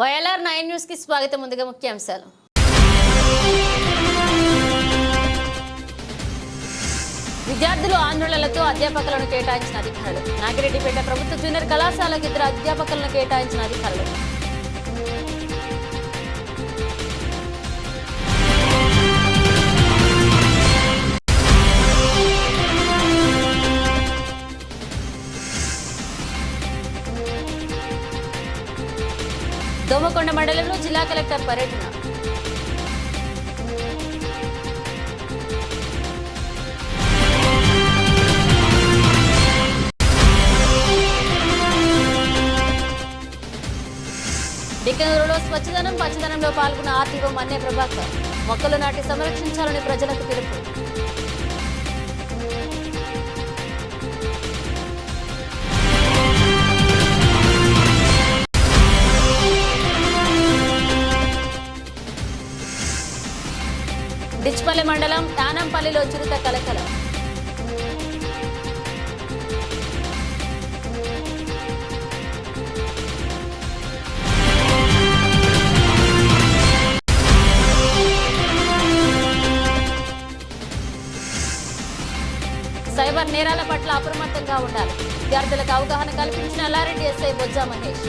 YLR 9 news కి స్వాగతం. ముందుగా ముఖ్యాంశాలు. విద్యార్థులు ఆందోళనలతో అధ్యాపకులను కేటాయించిన అధికారులు. నాగిరెడ్డిపేట ప్రభుత్వ జూనియర్ కళాశాలకు 2 అధ్యాపకులను కేటాయించిన అధికారులు. దోమకొండ మండలంలో జిల్లా కలెక్టర్ పర్యటన. డిక్కనూరులో స్వచ్ఛదనం పచ్చదనంలో పాల్గొన్న ఆర్టీఓ మన్నే ప్రభాకర్. మొక్కలు నాటి సంరక్షించాలని ప్రజలకు పిలుపు. డిచ్పల్లి మండలం తానంపల్లిలో చిరుత కలకలం. సైబర్ నేరాల పట్ల అప్రమత్తంగా ఉండాలి. విద్యార్థులకు అవగాహన కల్పించిన ఎల్లారెడ్డి ఎస్ఐ బొజ్జా మహేష్.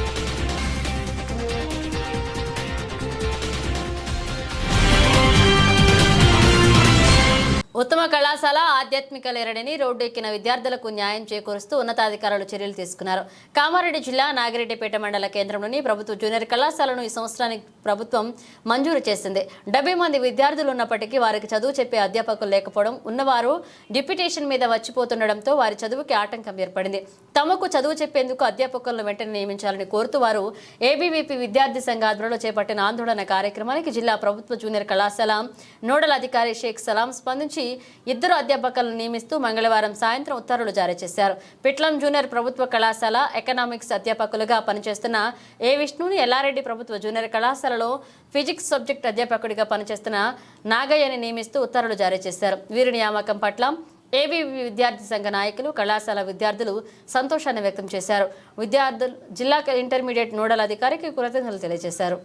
ఉత్తమ కళాశాల ఆధ్యాత్మిక లేరడని రోడ్డు ఎక్కిన విద్యార్థులకు న్యాయం చేకూరుస్తూ ఉన్నతాధికారులు చర్యలు తీసుకున్నారు. కామారెడ్డి జిల్లా నాగిరెడ్డిపేట మండల కేంద్రంలోని ప్రభుత్వ జూనియర్ కళాశాలను ఈ సంవత్సరానికి ప్రభుత్వం మంజూరు చేసింది. 70 మంది విద్యార్థులు ఉన్నప్పటికీ వారికి చదువు చెప్పే అధ్యాపకులు లేకపోవడం, ఉన్నవారు డిప్యుటేషన్ మీద వచ్చిపోతుండటంతో వారి చదువుకి ఆటంకం ఏర్పడింది. తమకు చదువు చెప్పేందుకు అధ్యాపకులను వెంటనే నియమించాలని కోరుతూ వారు ఏబీవీపీ విద్యార్థి సంఘ ఆధ్వర్యంలో చేపట్టిన ఆందోళన కార్యక్రమానికి జిల్లా ప్రభుత్వ జూనియర్ కళాశాల నోడల్ అధికారి షేక్ సలాం స్పందించి 2 అధ్యాపకులను నియమిస్తూ మంగళవారం సాయంత్రం ఉత్తర్వులు జారీ చేశారు. పిట్లం జూనియర్ ప్రభుత్వ కళాశాల ఎకనామిక్స్ అధ్యాపకులుగా పనిచేస్తున్న ఏ విష్ణుని, ఎల్లారెడ్డి ప్రభుత్వ జూనియర్ కళాశాలలో ఫిజిక్స్ సబ్జెక్ట్ అధ్యాపకుడిగా పనిచేస్తున్న నాగయ్యని నియమిస్తూ ఉత్తర్వులు జారీ చేశారు. వీరి నియామకం పట్ల ఏబీవీ విద్యార్థి సంఘ నాయకులు, కళాశాల విద్యార్థులు సంతోషాన్ని వ్యక్తం చేశారు. విద్యార్థులు జిల్లా ఇంటర్మీడియట్ నోడల్ అధికారికి కృతజ్ఞతలు తెలియజేశారు.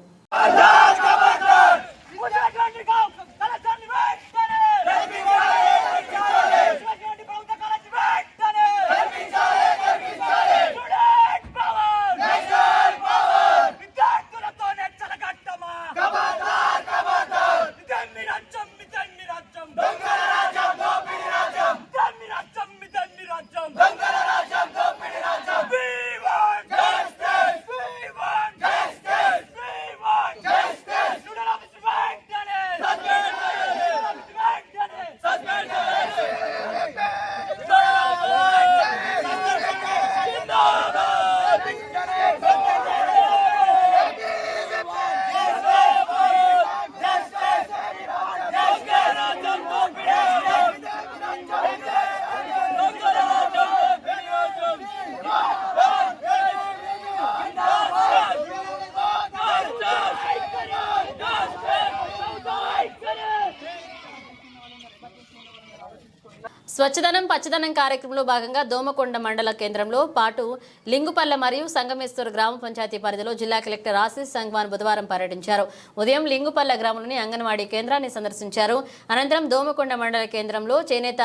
స్వచ్ఛదనం పచ్చదనం కార్యక్రమంలో భాగంగా దోమకొండ మండల కేంద్రంలో పాటు లింగుపల్లె మరియు సంగమేశ్వర గ్రామ పంచాయతీ పరిధిలో జిల్లా కలెక్టర్ ఆశీస్ సంగ్వాన్ బుధవారం పర్యటించారు. ఉదయం లింగుపల్లె గ్రామంలోని అంగన్వాడీ కేంద్రాన్ని సందర్శించారు. అనంతరం దోమకొండ మండల కేంద్రంలో చేనేత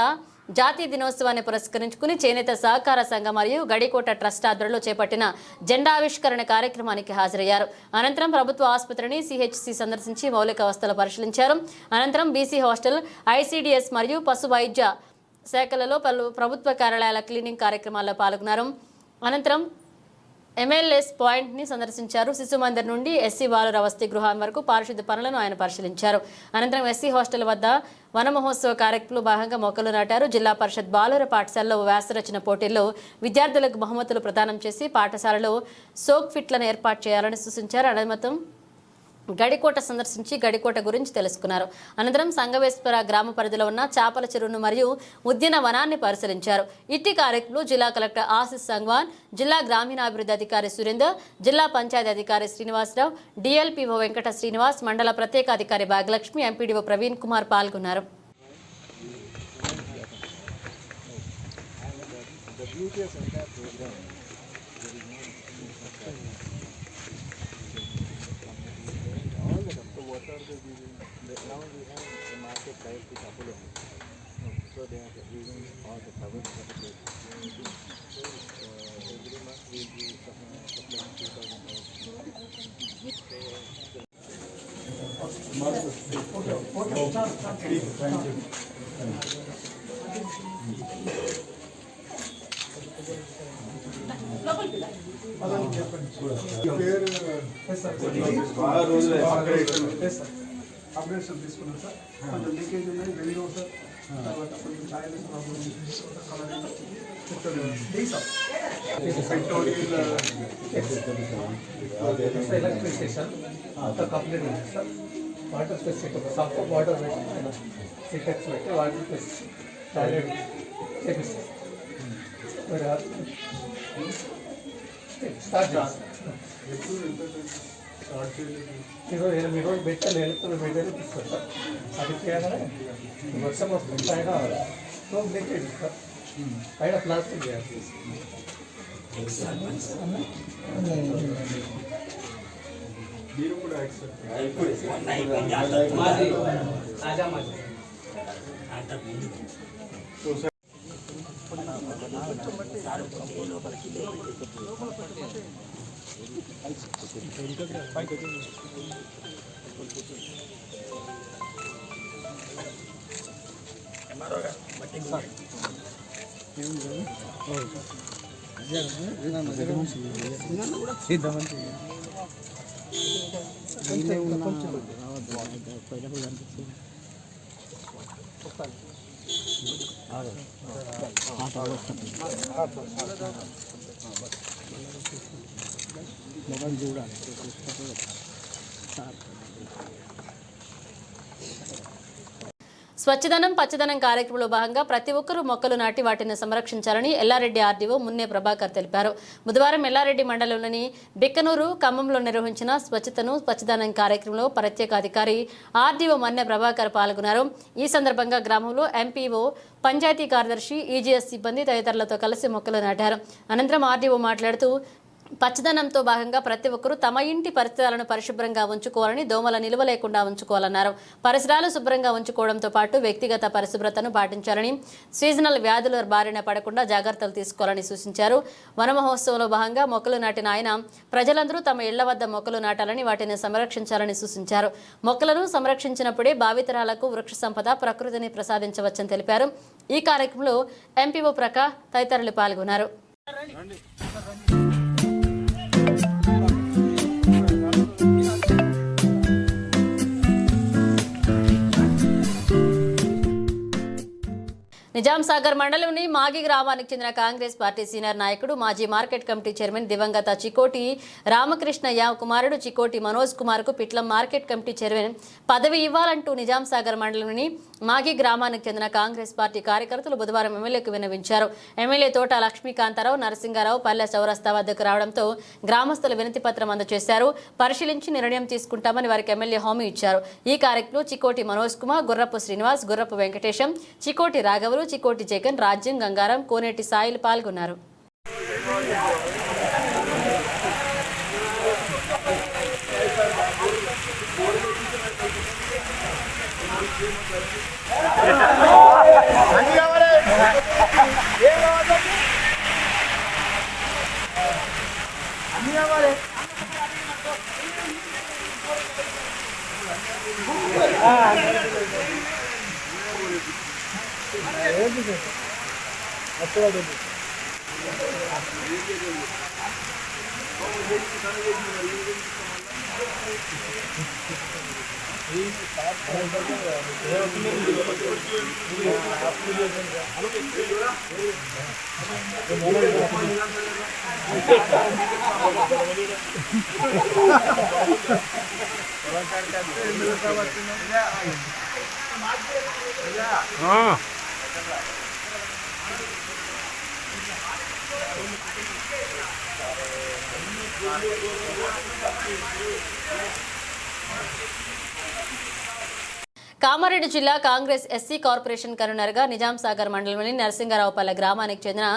జాతీయ దినోత్సవాన్ని పురస్కరించుకుని చేనేత సహకార సంఘం మరియు గడికోట ట్రస్ట్ ఆధ్వర్యంలో చేపట్టిన జెండావిష్కరణ కార్యక్రమానికి హాజరయ్యారు. అనంతరం ప్రభుత్వ ఆసుపత్రిని సిహెచ్సి సందర్శించి మౌలిక వసతులు పరిశీలించారు. అనంతరం బీసీ హాస్టల్, ఐసీడీఎస్ మరియు పశు వైద్య శాఖలలో పలు ప్రభుత్వ కార్యాలయాల క్లీనింగ్ కార్యక్రమాల్లో పాల్గొన్నారు. అనంతరం ఎంఎల్ఎస్ పాయింట్ని సందర్శించారు. శిశు మందిర్ నుండి ఎస్సీ బాలుర వసతి గృహం వరకు పారిశుద్ధ్య పనులను ఆయన పరిశీలించారు. అనంతరం ఎస్సీ హాస్టల్ వద్ద వన మహోత్సవ కార్యక్రమంలో భాగంగా మొక్కలు నాటారు. జిల్లా పరిషత్ బాలుర పాఠశాలలో వ్యాసరచన పోటీల్లో విద్యార్థులకు బహుమతులు ప్రదానం చేసి పాఠశాలలో సోక్ ఫిట్లను ఏర్పాటు చేయాలని సూచించారు. అనంతరం గడికోట సందర్శించి గడికోట గురించి తెలుసుకున్నారు. అనంతరం సంగవేశ్వర గ్రామ పరిధిలో ఉన్న చేపల చెరువును మరియు ఉద్యానవనాన్ని పరిశీలించారు. ఇట్టి కార్యక్రమంలో జిల్లా కలెక్టర్ ఆశీస్ సంగ్వాన్, జిల్లా గ్రామీణాభివృద్ధి అధికారి సురేందర్, జిల్లా పంచాయతీ అధికారి శ్రీనివాసరావు, డిఎల్పిఓ వెంకట శ్రీనివాస్, మండల ప్రత్యేక అధికారి భాగ్యలక్ష్మి, ఎంపీడీఓ ప్రవీణ్ కుమార్ పాల్గొన్నారు. So they are using all the cover certificates. So every month we will be supplying 2,000. Updation తీసుకున్నాం సార్. కొంచెం లీకేజ్ ఉన్నాయి, వెలిగో సార్. తర్వాత కొంచెం చాయిలెస్ ప్రాబ్లమ్ ఎలక్ట్రిక్ స్టేషన్ అంతా కంప్లీట్ ఉంది sir. Water specific sub water సిటెక్స్ పెట్టి వాటర్ టాయిలెట్ చేపిస్తాం. స్టార్ట్ చేస్తాం. ఈరోజు పెట్టాలి, ఎలక్ట్రిక్ పెట్టాలి తీసుకోండి సార్. అది చేయగానే వర్షం వస్తుంది. పైన స్టోవ్ లీకేజ్ సార్, పైన ప్లాస్టిక్ చేయాలి. మీరు కూడా మొబైల్ చూడాలి. స్వచ్ఛదనం పచ్చదనం కార్యక్రమంలో భాగంగా ప్రతి ఒక్కరూ మొక్కలు నాటి వాటిని సంరక్షించాలని ఎల్లారెడ్డి ఆర్డీఓ మున్నే ప్రభాకర్ తెలిపారు. బుధవారం ఎల్లారెడ్డి మండలంలోని బిక్కనూరు, ఖమ్మంలో నిర్వహించిన స్వచ్ఛతను పచ్చదనం కార్యక్రమంలో ప్రత్యేక అధికారి ఆర్డీఓ మున్నే ప్రభాకర్ పాల్గొన్నారు. ఈ సందర్భంగా గ్రామంలో ఎంపీఓ, పంచాయతీ కార్యదర్శి, ఈజీఎస్ సిబ్బంది తదితరులతో కలిసి మొక్కలు నాటారు. అనంతరం ఆర్డీఓ మాట్లాడుతూ పచ్చదనంతో భాగంగా ప్రతి ఒక్కరూ తమ ఇంటి పరిసరాలను పరిశుభ్రంగా ఉంచుకోవాలని, దోమల నిల్వ లేకుండా ఉంచుకోవాలన్నారు. పరిసరాలు శుభ్రంగా ఉంచుకోవడంతో పాటు వ్యక్తిగత పరిశుభ్రతను పాటించాలని, సీజనల్ వ్యాధుల బారిన పడకుండా జాగ్రత్తలు తీసుకోవాలని సూచించారు. వన మహోత్సవంలో భాగంగా మొక్కలు నాటిన ఆయన ప్రజలందరూ తమ ఇళ్ల వద్ద మొక్కలు నాటాలని, వాటిని సంరక్షించాలని సూచించారు. మొక్కలను సంరక్షించినప్పుడే భావితరాలకు వృక్ష సంపద, ప్రకృతిని ప్రసాదించవచ్చని తెలిపారు. ఈ కార్యక్రమంలో ఎంపీఓ ప్రకాష్ తదితరులు పాల్గొన్నారు. నిజాం సాగర్ మండలంలోని మాగి గ్రామానికి చెందిన కాంగ్రెస్ పార్టీ సీనియర్ నాయకుడు, మాజీ మార్కెట్ కమిటీ చైర్మన్ దివంగత చికోటి రామకృష్ణయ్య కుమారుడు చికోటి మనోజ్ కుమార్ కు పిట్లం మార్కెట్ కమిటీ చైర్మన్ పదవి ఇవ్వాలంటూ నిజాం సాగర్ మండలంలోని మాగి గ్రామానికి చెందిన కాంగ్రెస్ పార్టీ కార్యకర్తలు బుధవారం ఎమ్మెల్యేకు విన్నవించారు. ఎమ్మెల్యే తోట లక్ష్మీకాంతారావు, నరసింగారావు పల్లె చౌరస్తా వద్దకు రావడంతో గ్రామస్తులు వినతి పత్రం అందజేశారు. పరిశీలించి నిర్ణయం తీసుకుంటామని వారికి ఎమ్మెల్యే హామీ ఇచ్చారు. ఈ కార్యక్రమంలో చికోటి మనోజ్ కుమార్, గుర్రపు శ్రీనివాస్, గుర్రపు వెంకటేశం, చికోటి రాఘవులు, చికోటి జగన్, రాజ్యం గంగారం, కోనేటి సాయిలు పాల్గొన్నారు. కామారెడ్డి జిల్లా కాంగ్రెస్ ఎస్సీ కార్పొరేషన్ కన్వీనర్గా నిజాం సాగర్ మండలంలోని నరసింగరావుపల్లె గ్రామానికి చెందిన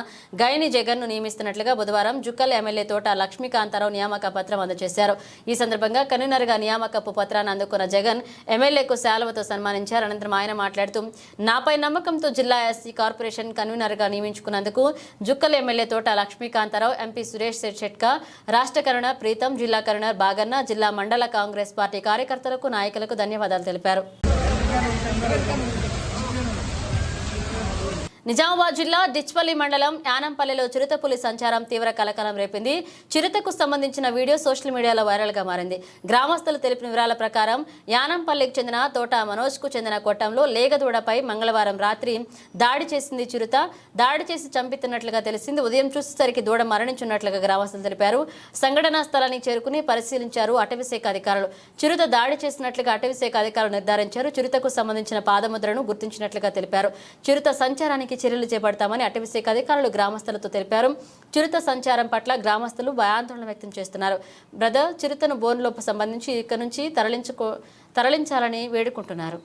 గైని జగన్ను నియమిస్తున్నట్లుగా బుధవారం జుక్కల్ ఎమ్మెల్యే తోట లక్ష్మీకాంతారావు నియామక పత్రం అందజేశారు. ఈ సందర్భంగా కన్వీనర్గా నియామకపు పత్రాన్ని అందుకున్న జగన్ ఎమ్మెల్యేకు శాలువతో సన్మానించారు. అనంతరం ఆయన మాట్లాడుతూ నాపై నమ్మకంతో జిల్లా ఎస్సీ కార్పొరేషన్ కన్వీనర్గా నియమించుకున్నందుకు జుక్కల్ ఎమ్మెల్యే తోట లక్ష్మీకాంతారావు, ఎంపీ సురేష్ షెట్కా, రాష్ట్ర కన్వీనర్ ప్రీతం, జిల్లా కన్వీనర్ బాగన్న, జిల్లా మండల కాంగ్రెస్ పార్టీ కార్యకర్తలకు, నాయకులకు ధన్యవాదాలు తెలిపారు. నిజామాబాద్ జిల్లా డిచ్పల్లి మండలం యానంపల్లిలో చిరుతపులి సంచారం తీవ్ర కలకలం రేపింది. చిరుతకు సంబంధించిన వీడియో సోషల్ మీడియాలో వైరల్గా మారింది. గ్రామస్తులు తెలిపిన వివరాల ప్రకారం యానంపల్లికి చెందిన తోట మనోజ్కు చెందిన కొట్టంలో లేగదూడపై మంగళవారం రాత్రి దాడి చేసింది చిరుత. దాడి చేసి చంపుతున్నట్లుగా తెలిసింది. ఉదయం చూసేసరికి దూడ మరణించున్నట్లుగా గ్రామస్తులు తెలిపారు. సంఘటనా స్థలానికి చేరుకుని పరిశీలించారు అటవీశాఖ అధికారులు. చిరుత దాడి చేసినట్లుగా అటవీశాఖ అధికారులు నిర్ధారించారు. చిరుతకు సంబంధించిన పాదముద్రను గుర్తించినట్లుగా తెలిపారు. చిరుత సంచారానికి చర్యలు చేపడతామని అటవీశాఖ అధికారులు గ్రామస్తులతో తెలిపారు. చిరుత సంచారం పట్ల గ్రామస్తులు భయాందోళన వ్యక్తం చేస్తున్నారు. బ్రదర్, చిరుతను బోన్లోపు సంబంధించి ఇక్కడి నుంచి తరలించాలని వేడుకుంటున్నారు.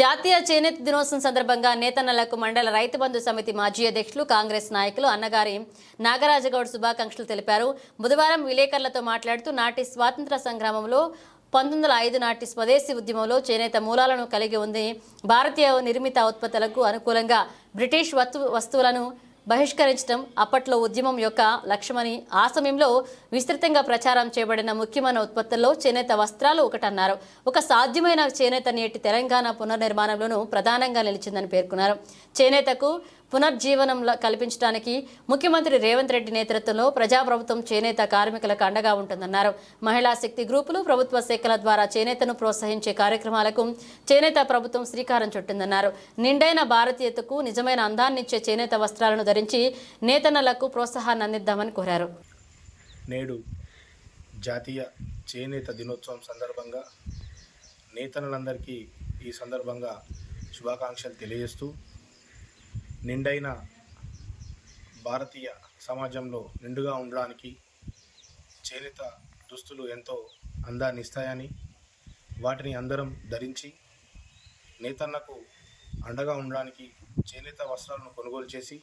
జాతీయ చేనేత దినోత్సవం సందర్భంగా నేతన్నలకు మండల రైతు బంధు సమితి మాజీ అధ్యక్షులు, కాంగ్రెస్ నాయకులు అన్నగారి నాగరాజగౌడ్ శుభాకాంక్షలు తెలిపారు. బుధవారం విలేకరులతో మాట్లాడుతూ నాటి స్వాతంత్ర సంగ్రామంలో 1905 నాటి స్వదేశీ ఉద్యమంలో చేనేత మూలాలను కలిగి ఉంది. భారతీయ నిర్మిత ఉత్పత్తులకు అనుకూలంగా బ్రిటిష్ వస్తువులను బహిష్కరించడం అప్పట్లో ఉద్యమం యొక్క లక్ష్యమని, ఆ సమయంలో విస్తృతంగా ప్రచారం చేయబడిన ముఖ్యమైన ఉత్పత్తుల్లో చేనేత వస్త్రాలు ఒకటన్నారు. ఒక సాధ్యమైన చేనేత నేటి తెలంగాణ పునర్నిర్మాణంలోనూ ప్రధానంగా నిలిచిందని పేర్కొన్నారు. చేనేతకు పునర్జీవనం కల్పించడానికి ముఖ్యమంత్రి రేవంత్ రెడ్డి నేతృత్వంలో ప్రజాప్రభుత్వం చేనేత కార్మికులకు అండగా ఉంటుందన్నారు. మహిళా శక్తి గ్రూపులు, ప్రభుత్వ శాఖల ద్వారా చేనేతను ప్రోత్సహించే కార్యక్రమాలకు చేనేత ప్రభుత్వం శ్రీకారం చుట్టిందన్నారు. నిండైన భారతీయతకు నిజమైన అందాన్నిచ్చే చేనేత వస్త్రాలను ధరించి నేతన్నలకు ప్రోత్సాహాన్ని అందిద్దామని కోరారు. నేడు జాతీయ చేనేత దినోత్సవం సందర్భంగా నేతన్నలందరికీ ఈ సందర్భంగా శుభాకాంక్షలు తెలియజేస్తూ, నిండైన భారతీయ సమాజంలో నిండుగా ఉండడానికి చేనేత దుస్తులు ఎంతో అందాన్ని ఇస్తాయని, వాటిని అందరం ధరించి నేతన్నకు అండగా ఉండడానికి చేనేత వస్త్రాలను కొనుగోలు చేసి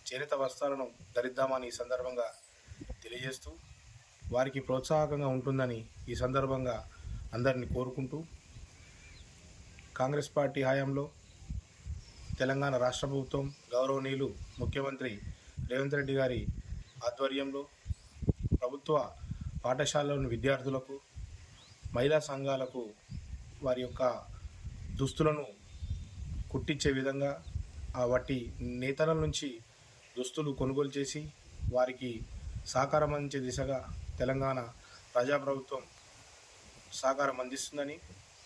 చేనేత వస్త్రాలను ధరిద్దామని ఈ సందర్భంగా తెలియజేస్తూ, వారికి ప్రోత్సాహకంగా ఉంటుందని ఈ సందర్భంగా అందరినీ కోరుకుంటూ, కాంగ్రెస్ పార్టీ హయాంలో తెలంగాణ రాష్ట్ర ప్రభుత్వం గౌరవనీయులు ముఖ్యమంత్రి రేవంత్ రెడ్డి గారి ఆధ్వర్యంలో ప్రభుత్వ పాఠశాలలోని విద్యార్థులకు, మహిళా సంఘాలకు వారి యొక్క దుస్తులను కుట్టించే విధంగా వాటి నేతల నుంచి దుస్తులు కొనుగోలు చేసి వారికి సహకారం అందించే దిశగా తెలంగాణ ప్రజాప్రభుత్వం సహకారం అందిస్తుందని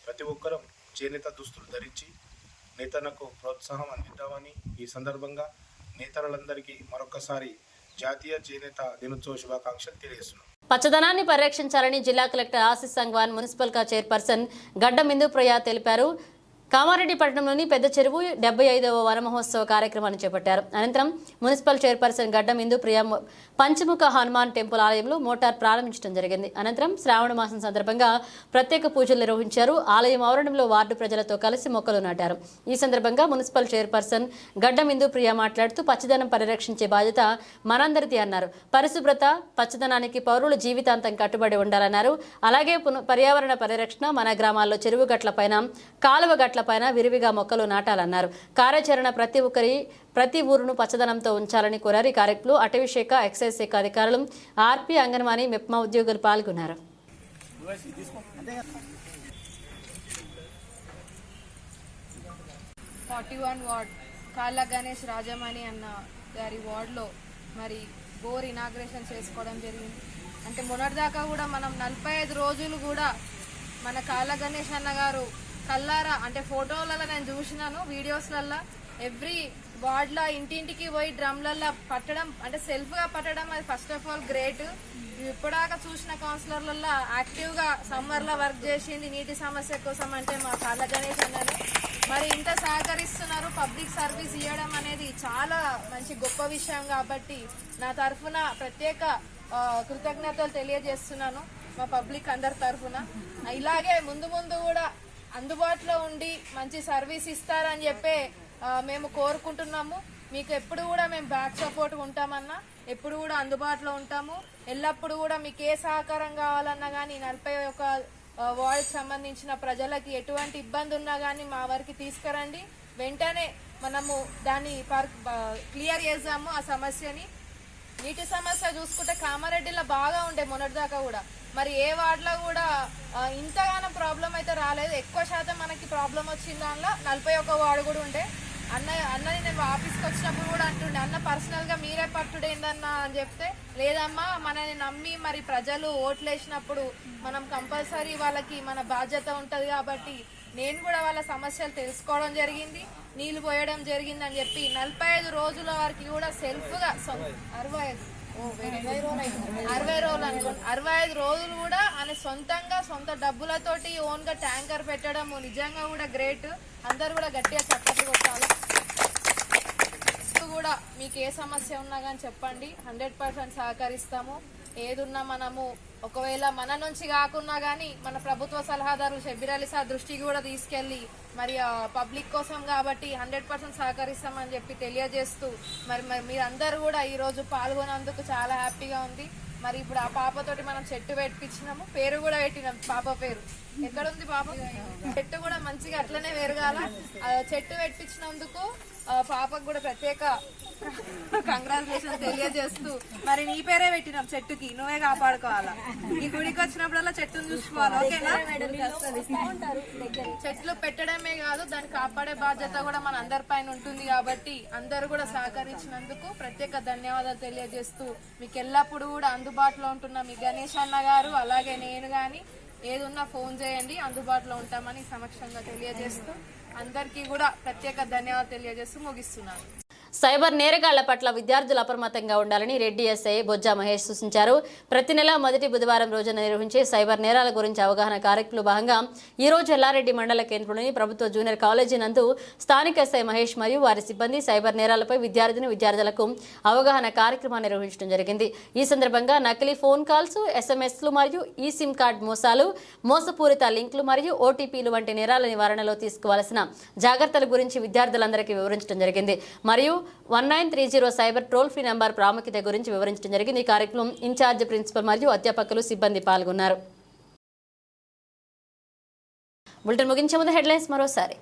ప్రతి ఒక్కరూ చేనేత దుస్తులు ధరించి నేతలకు ప్రోత్సాహం అందిద్దామని ఈ సందర్భంగా నేతలందరికీ మరొకసారి జాతీయ చేనేత దినోత్సవ శుభాకాంక్షలు తెలియజేస్తున్నాం. పచ్చదనాన్ని పరిరక్షించాలని జిల్లా collector Ashish Sangwan municipal chairperson గడ్డం ఇందుప్రియ తెలిపారు. కామారెడ్డి పట్టణంలోని పెద్ద చెరువు 75వ వన మహోత్సవ కార్యక్రమాన్ని చేపట్టారు. అనంతరం మున్సిపల్ చైర్పర్సన్ గడ్డం ఇందుప్రియ పంచముఖ హనుమాన్ టెంపుల్ ఆలయంలో మోటార్ ప్రారంభించడం జరిగింది. అనంతరం శ్రావణ మాసం సందర్భంగా ప్రత్యేక పూజలు నిర్వహించారు. ఆలయం ఆవరణంలో వార్డు ప్రజలతో కలిసి మొక్కలు నాటారు. ఈ సందర్భంగా మున్సిపల్ చైర్పర్సన్ గడ్డం ఇందుప్రియ మాట్లాడుతూ పచ్చదనం పరిరక్షించే బాధ్యత మనందరిది అన్నారు. పరిశుభ్రత, పచ్చదనానికి పౌరుల జీవితాంతం కట్టుబడి ఉండాలన్నారు. అలాగే పర్యావరణ పరిరక్షణ, మన గ్రామాల్లో చెరువు గట్లపైన, కాలువ గట్ల పైన విరివిగా మొక్కలు నాటాలన్నారు. కార్యాచరణ ప్రతి ఊరును పచ్చదనంతో ఉంచాలని కోరారు. ఈ కార్యక్రమంలో అటవీ శాఖ, ఎక్సైజ్ శాఖ అధికారులు, ఆర్పీ, అంగన్వాడీ, మెప్మా ఉద్యోగులు పాల్గొన్నారు. 41 వార్డ్ కాళ్ళ గణేష్ రాజమణి అన్న గారి వార్డులో మరి బోర్ ఇనాగ్రేషన్ చేసుకోవడం జరిగింది. అంటే మొన్నటిదాకా కూడా మనం 45 రోజులు కూడా మన కాళ్ళ గణేష్ అన్న గారు కల్లారా, అంటే ఫోటోలలో నేను చూసినాను, వీడియోస్లల్లో ఎవ్రీ వార్డ్లో ఇంటింటికి పోయి డ్రమ్లల్లో పట్టడం, అంటే సెల్ఫ్గా పట్టడం, అది ఫస్ట్ ఆఫ్ ఆల్ గ్రేట్. ఇప్పటిదాకా చూసిన కౌన్సిలర్లలో యాక్టివ్గా సమ్మర్లో వర్క్ చేసింది నీటి సమస్య కోసం అంటే మా కాళ్ళ గణేష్ అన్ననే. మరి ఇంత సహకరిస్తున్నారు. పబ్లిక్ సర్వీస్ ఇవ్వడం అనేది చాలా మంచి గొప్ప విషయం కాబట్టి నా తరఫున ప్రత్యేక కృతజ్ఞతలు తెలియజేస్తున్నాను మా పబ్లిక్ అందరి తరఫున. ఇలాగే ముందు ముందు కూడా అందుబాటులో ఉండి మంచి సర్వీస్ ఇస్తారని చెప్పి మేము కోరుకుంటున్నాము. మీకు ఎప్పుడు కూడా మేము బ్యాక్ సపోర్ట్ ఉంటామన్నా, ఎప్పుడు కూడా అందుబాటులో ఉంటాము. ఎల్లప్పుడు కూడా మీకు ఏ సహకారం కావాలన్నా కానీ 41 వార్డుకి సంబంధించిన ప్రజలకి ఎటువంటి ఇబ్బంది ఉన్నా కానీ మా వరకు తీసుకురండి. వెంటనే మనము దాన్ని క్లియర్ చేద్దాము ఆ సమస్యని. నీటి సమస్య చూసుకుంటే కామారెడ్డిలో బాగా ఉండే మొన్నటిదాకా కూడా, మరి ఏ వార్డులో కూడా ఇంతగానో ప్రాబ్లం అయితే రాలేదు. ఎక్కువ శాతం మనకి ప్రాబ్లం వచ్చిన దానిలో 41 వార్డు కూడా ఉండే. అన్నని నేను ఆఫీస్కి వచ్చినప్పుడు కూడా అంటుండే, అన్న పర్సనల్గా మీరే పట్టుడేందన్నా అని చెప్తే, లేదమ్మా మనని నమ్మి మరి ప్రజలు ఓట్లు వేసినప్పుడు మనం కంపల్సరీ వాళ్ళకి మన బాధ్యత ఉంటుంది కాబట్టి నేను కూడా వాళ్ళ సమస్యలు తెలుసుకోవడం జరిగింది, నీళ్లు పోయడం జరిగింది అని చెప్పి 45 రోజుల వరకు కూడా సెల్ఫ్గా 65 రోజులు కూడా ఆయన సొంతంగా సొంత డబ్బులతోటి ఓన్గా ట్యాంకర్ పెట్టడం నిజంగా కూడా గ్రేట్. అందరు కూడా గట్టిగా చప్పట్లు కొట్టాలి. కూడా మీకు ఏ సమస్య ఉన్నా కానీ చెప్పండి, 100% సహకరిస్తాము. ఏదున్నా మనము ఒకవేళ మన నుంచి కాకున్నా కానీ మన ప్రభుత్వ సలహాదారులు షబ్బీర్ అలీ సార్ దృష్టికి కూడా తీసుకెళ్ళి మరి పబ్లిక్ కోసం కాబట్టి 100% సహకరిస్తామని చెప్పి తెలియజేస్తూ మరి మీరందరూ కూడా ఈరోజు పాల్గొన్నందుకు చాలా హ్యాపీగా ఉంది. మరి ఇప్పుడు ఆ పాపతోటి మనం చెట్టు పెట్టించినాము, పేరు కూడా పెట్టినాం. పాప పేరు ఎక్కడుంది? పాప చెట్టు కూడా మంచిగా అట్లనే పెరగాల. చెట్టు పెట్టించినందుకు పాపకు కూడా ప్రత్యేక కంగ్రాచులేషన్ తెలియజేస్తూ మరి నీ పేరే పెట్టినాం చెట్టుకి, నువ్వే కాపాడుకోవాలా. ఈ గుడికి వచ్చినప్పుడల్లా చెట్టును చూసుకోవాలి, ఓకేనా? చెట్లు పెట్టడమే కాదు దాన్ని కాపాడే బాధ్యత కూడా మన అందరి పైన ఉంటుంది కాబట్టి అందరూ కూడా సహకరించినందుకు ప్రత్యేక ధన్యవాదాలు తెలియజేస్తూ మీకు ఎల్లప్పుడూ కూడా అందుబాటులో ఉంటున్న మీ గణేష్ అన్న గారు అలాగే నేను కానీ ఏదున్నా ఫోన్ చేయండి, అందుబాటులో ఉంటామని సమక్షంగా తెలియజేస్తూ అందరికీ కూడా ప్రత్యేక ధన్యవాదాలు తెలియజేస్తూ ముగిస్తున్నాను. సైబర్ నేరగాళ్ల పట్ల విద్యార్థులు అప్రమత్తంగా ఉండాలని రెడ్డి ఎస్ఐ బొజ్జా మహేష్ సూచించారు. ప్రతి నెల మొదటి బుధవారం రోజున నిర్వహించే సైబర్ నేరాల గురించి అవగాహన కార్యక్రమంలో భాగంగా ఈ రోజు ఎల్లారెడ్డి మండల కేంద్రంలోని ప్రభుత్వ జూనియర్ కాలేజీ నందు స్థానిక ఎస్ఐ మహేష్ మరియు వారి సిబ్బంది సైబర్ నేరాలపై విద్యార్థులకు అవగాహన కార్యక్రమాన్ని నిర్వహించడం జరిగింది. ఈ సందర్భంగా నకిలీ ఫోన్ కాల్స్, ఎస్ఎంఎస్లు మరియు ఈ సిమ్ కార్డ్ మోసాలు, మోసపూరిత లింకులు మరియు ఓటీపీలు వంటి నేరాల నివారణలో తీసుకోవాల్సిన జాగ్రత్తల గురించి విద్యార్థులందరికీ వివరించడం జరిగింది. మరియు 1930 సైబర్ టోల్ ఫ్రీ నంబర్ ప్రాముఖ్యత గురించి వివరించడం జరిగింది. ఈ కార్యక్రమం ఇన్ఛార్జ్ ప్రిన్సిపల్ మరియు అధ్యాపకులు సిబ్బంది పాల్గొన్నారు. బులెటిన్ ముగించే ముందు హెడ్లైన్స్ మరోసారి.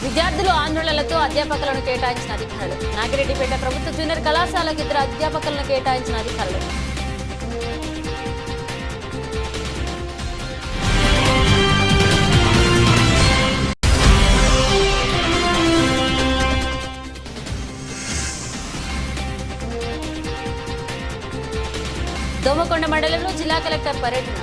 విద్యార్థులు ఆందోళనలతో అధ్యాపకులను కేటాయించిన అధికారులు. నాగిరెడ్డిపేట ప్రభుత్వ జూనియర్ కళాశాలకు 2 అధ్యాపకులను కేటాయించిన అధికారులు. దోమకొండ మండలంలో జిల్లా కలెక్టర్ పర్యటన.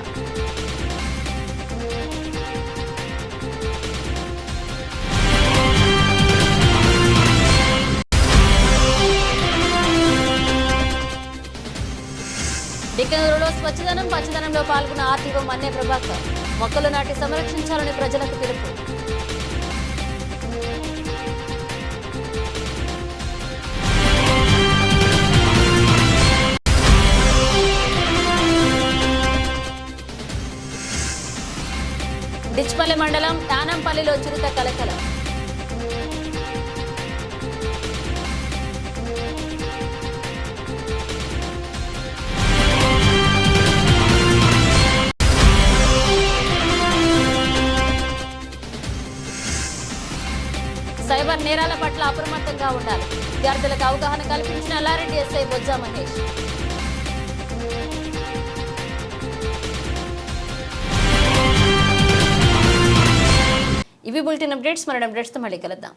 డిక్కనూరులో స్వచ్ఛదనం పచ్చదనంలో పాల్గొన్న ఆర్టీఓ మన్నే ప్రభాకర్. మొక్కలు నాటి సంరక్షించాలని ప్రజలకు పిలుపు. డిచ్పల్లి మండలం యానంపల్లిలో చిరుత కలకలం. సైబర్ నేరాల పట్ల అప్రమత్తంగా ఉండాలి. విద్యార్థులకు అవగాహన కల్పించిన లారెడ్డి ఎస్ఐ బొజ్జా మహేష్. ఇవి బులెటిన్ అప్డేట్స్. మరో అప్డేట్స్తో మళ్ళీ కలుద్దాం.